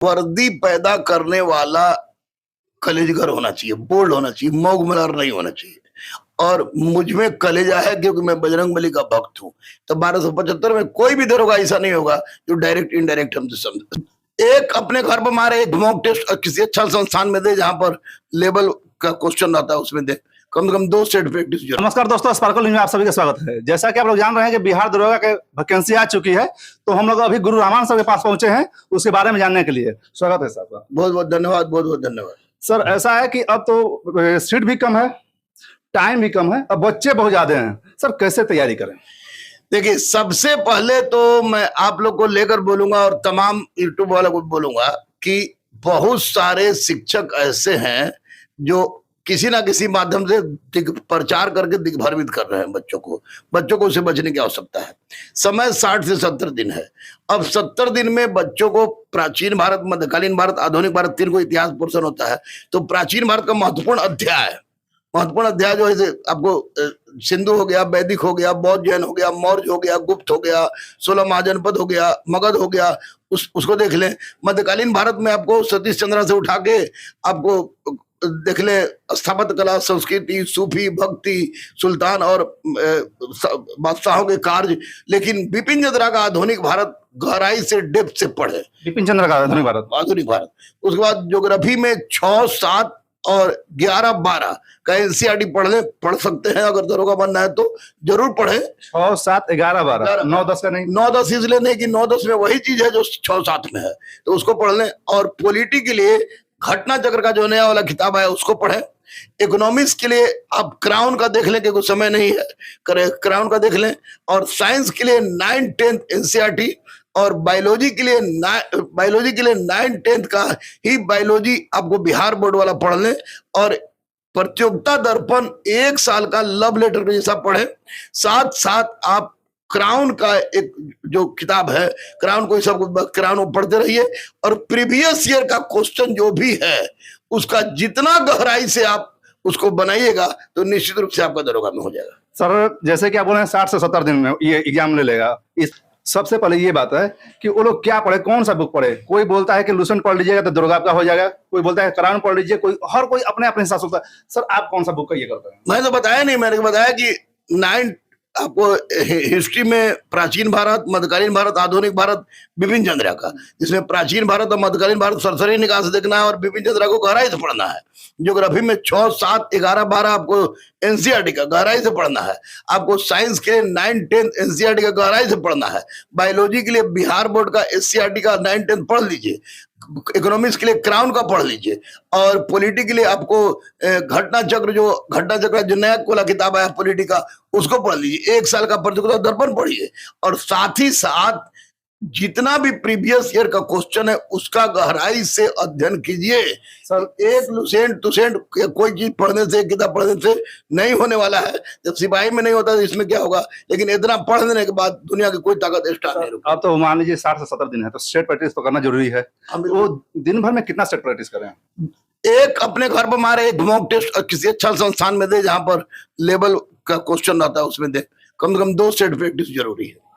वर्दी पैदा करने वाला कलेजगर होना चाहिए, बोल्ड होना चाहिए, मौग मलार नहीं होना चाहिए। और मुझ में कलेजा है क्योंकि मैं बजरंगबली का भक्त हूं। तो 1275 में कोई भी दरोगा ऐसा नहीं होगा जो डायरेक्ट इनडायरेक्ट हमसे समझे। एक अपने घर पर मारे, एक मॉक टेस्ट किसी अच्छा संस्थान में दे जहां पर लेवल का क्वेश्चन आता है उसमें दे, कम से कम 2 सेट प्रैक्टिस। नमस्कार दोस्तों, स्पार्कल न्यूज में आप सभी का स्वागत है। जैसा कि आप लोग जान रहे हैं कि बिहार दरोगा के वैकेंसी आ चुकी है, तो हम लोग अभी गुरु रामान सर के पास पहुंचे हैं उसके बारे में जानने के लिए। स्वागत है सर का। बहुत बहुत धन्यवाद, बहुत बहुत धन्यवाद। सर ऐसा है कि अब तो सीट भी कम है, टाइम भी कम है, अब बच्चे बहुत ज्यादा हैं। सर कैसे तैयारी करें? देखिए, सबसे पहले तो मैं आप लोग को लेकर बोलूंगा और तमाम यूट्यूब वालों को बोलूंगा कि बहुत सारे शिक्षक ऐसे हैं जो किसी ना किसी माध्यम से प्रचार करके दिग्भ्रमित कर रहे हैं बच्चों को उससे बचने की आवश्यकता है। समय 60 से 70 दिन है। अब 70 दिन में बच्चों को प्राचीन भारत, मध्यकालीन भारत, आधुनिक भारत, 3 को इतिहास पोर्शन होता है। तो प्राचीन भारत का महत्वपूर्ण अध्याय जो है आपको सिंधु हो गया, वैदिक हो गया, बौद्ध जैन हो गया, मौर्य हो गया, गुप्त हो गया, 16 महाजनपद हो गया, मगध हो गया, उसको देख लें। मध्यकालीन भारत में आपको सतीश चंद्र से उठा के आपको देख ले, स्थापत्य कला, संस्कृति, सूफी, भक्ति, सुल्तान और बादशाहों के कार्य। लेकिन बिपिन चंद्रा का आधुनिक भारत गहराई से, डेप्थ से पढ़े। बिपिन चंद्र का आधुनिक भारत। उसके बाद ज्योग्राफी में 6, 7 और 11, 12 का एनसीईआरटी पढ़ सकते हैं। अगर दरोगा बनना है तो जरूर पढ़े। 6, 7, 11, 12, 9, 10 का नहीं। 9, 10 इसलिए नहीं कि 9, 10 में वही चीज है जो 6, 7 में है, तो उसको पढ़ लें। और पॉलिटी के लिए घटना चक्र का जो नया वाला किताब है उसको पढ़ें। इकोनॉमिक्स के लिए आप क्राउन का देख लें, कि कुछ समय नहीं है, क्राउन का देख लें। और साइंस के लिए 9, 10 एनसीईआरटी। और बायोलॉजी के लिए 9, 10 का ही बायोलॉजी आपको बिहार बोर्ड वाला पढ़ लें। और प्रतियोगिता दर्पण 1 साल का लव लेटर के जैसा पढ़े। साथ साथ आप क्राउन का एक जो किताब है, क्राउन को क्राउन पढ़ते रहिए। और प्रीवियस ईयर का क्वेश्चन जो भी है उसका जितना गहराई से आप उसको बनाइएगा तो निश्चित रूप से आपका दरोगा में हो जाएगा। सर जैसे कि आप बोल रहे हैं 60 से 70 दिन में ये एग्जाम ले लेगा, सबसे पहले ये बात है कि वो लोग क्या पढ़े, कौन सा बुक पढ़े। कोई बोलता है कि लूसेंट पढ़ लीजिएगा तो दरोगा आपका हो जाएगा, कोई बोलता है क्राउन पढ़ लीजिए, हर कोई अपने अपने हिसाब से होता है। सर आप कौन सा बुक का ये करते हैं? मैंने तो बताया नहीं, मैंने बताया कि 9 आपको हिस्ट्री में प्राचीन भारत, मध्यकालीन भारत, आधुनिक भारत, बिपिन चंद्रा का, जिसमें प्राचीन भारत और मध्यकालीन भारत सरसरी निकाय से देखना है और बिपिन चंद्रा को गहराई से पढ़ना है। ज्योग्राफी में 6, 7, 11, 12 आपको एनसीईआरटी का गहराई से पढ़ना है। आपको साइंस के लिए 9, 10 एनसीईआरटी का गहराई से पढ़ना है। बायोलॉजी के लिए बिहार बोर्ड का एससीईआरटी का 9, 10 पढ़ लीजिए। इकोनॉमिक्स के लिए क्राउन का पढ़ लीजिए। और पॉलिटी के लिए आपको घटना चक्र जो नया कोला किताब आया पॉलिटी का, उसको पढ़ लीजिए। 1 साल का प्रतियोगिता दर्पण पढ़िए। और साथ ही साथ जितना भी प्रीवियस ईयर का क्वेश्चन है उसका गहराई से अध्ययन कीजिए। सर एक लुसेंट तुसेंट कोई चीज पढ़ने से, किताब पढ़ने से नहीं होने वाला है। जब सिपाही में नहीं होता तो इसमें क्या होगा, लेकिन इतना पढ़ लेने के बाद दुनिया की कोई ताकत स्टार्ट नहीं रुकती। अब तो मान लीजिए 60 से 70 दिन है, तो सेट प्रैक्टिस तो करना जरूरी है। वो दिन भर में कितना सेट प्रैक्टिस करें? एक अपने घर पर मारे, एक मॉक टेस्ट किसी अच्छा संस्थान में दे जहां पर लेवल का क्वेश्चन आता है उसमें दे, कम से कम 2 सेट प्रैक्टिस जरूरी है।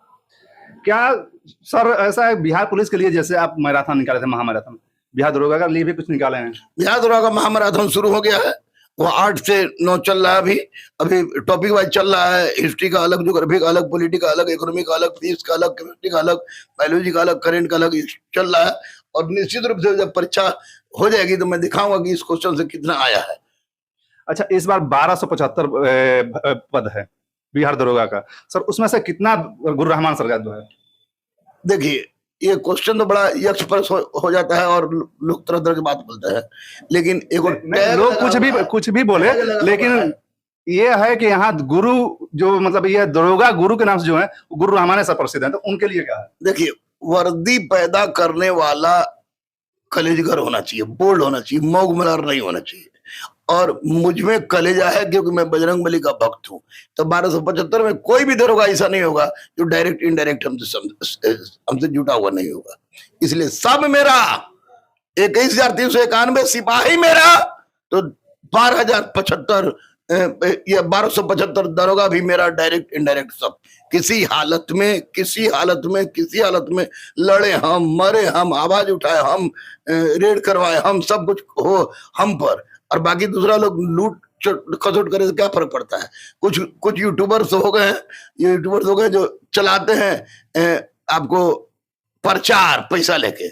क्या सर ऐसा है बिहार पुलिस के लिए, जैसे आप मैराथन निकाले थे, महामैराथन, बिहार दरोगा के लिए भी कुछ निकाले हैं? बिहार दरोगा का महामैराथन शुरू हो गया है। वो 8 से 9 चल रहा है। अभी टॉपिक वाइज चल रहा है। हिस्ट्री का अलग, ज्योग्राफी का अलग, पॉलिटी का अलग, इकोनॉमी का अलग, फिजिक्स का अलग, केमिस्ट्री का अलग, बायोलॉजी का अलग, करेंट का अलग चल रहा है। और निश्चित रूप से जब परीक्षा हो जाएगी तो मैं दिखाऊंगा कि इस क्वेश्चन से कितना आया है। अच्छा, इस बार 1275 पद है बिहार दरोगा का। सर उसमें से कितना गुरु रहमान सर का है? देखिए, ये क्वेश्चन तो बड़ा यक्ष पर हो जाता है और लोग तरह तरह की बात बोलते हैं। लेकिन लोग कुछ भी बोले, लेकिन ये है कि यहाँ गुरु जो, मतलब ये दरोगा गुरु के नाम से जो है गुरु रहमान सर प्रसिद्ध है, तो उनके लिए क्या है? देखिए, वर्दी पैदा करने वाला कलेजगर होना चाहिए, बोल्ड होना चाहिए, मौग मलार नहीं होना चाहिए। और मुझ में कलेजा है क्योंकि मैं बजरंगबली का भक्त हूं। तो 1275 में कोई भी दरोगा ऐसा नहीं होगा जो डायरेक्ट इनडायरेक्ट हमसे जुटा हुआ नहीं होगा। इसलिए सब मेरा 21,391 सिपाही मेरा, तो 12,075 ये 1275 दरोगा भी मेरा डायरेक्ट इनडायरेक्ट सब, किसी हालत में लड़े हम, मरे हम, आवाज उठाए हम, रेड करवाए हम, सब कुछ हो हम पर, और बाकी दूसरा लोग लूट खसोट करे तो क्या फर्क पड़ता है। कुछ यूट्यूबर्स हो गए हैं, ये यूट्यूबर्स हो गए जो चलाते हैं आपको प्रचार, पैसा लेके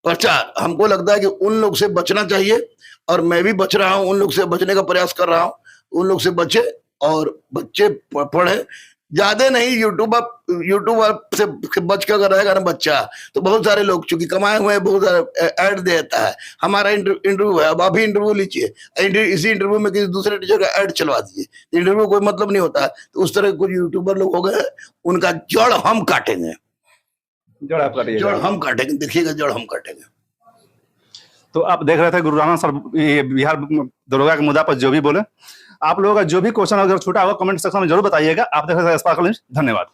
प्रचार। हमको लगता है कि उन लोग से बचना चाहिए, और मैं भी बच रहा हूं, उन लोग से बचने का प्रयास कर रहा हूं। उन लोग से बचे और बच्चे पढ़े, ज्यादा नहीं। यूट्यूबर से बच के अगर रहेगा ना बच्चा, तो बहुत सारे लोग चूंकि कमाए हुए हैं, बहुत सारे ऐड देता है। हमारा इंटरव्यू है, अब अभी इंटरव्यू लीजिए, इसी इंटरव्यू में किसी दूसरे टीचर का ऐड चलवा दीजिए, इंटरव्यू कोई मतलब नहीं होता है। तो उस तरह कुछ यूट्यूबर लोग हो गए, उनका जड़ हम काटेंगे, जड़ आप काटिएगा। जड़ हम काटेंगे, देखिएगा जड़ हम काटेंगे। तो आप देख रहे थे गुरु राणा सर ये बिहार दरोगा के मुद्दा पर जो भी बोले। आप लोगों का जो भी क्वेश्चन अगर छूटा होगा कमेंट सेक्शन में जरूर बताइएगा। आप देख रहे थे स्पार्कल न्यूज, धन्यवाद।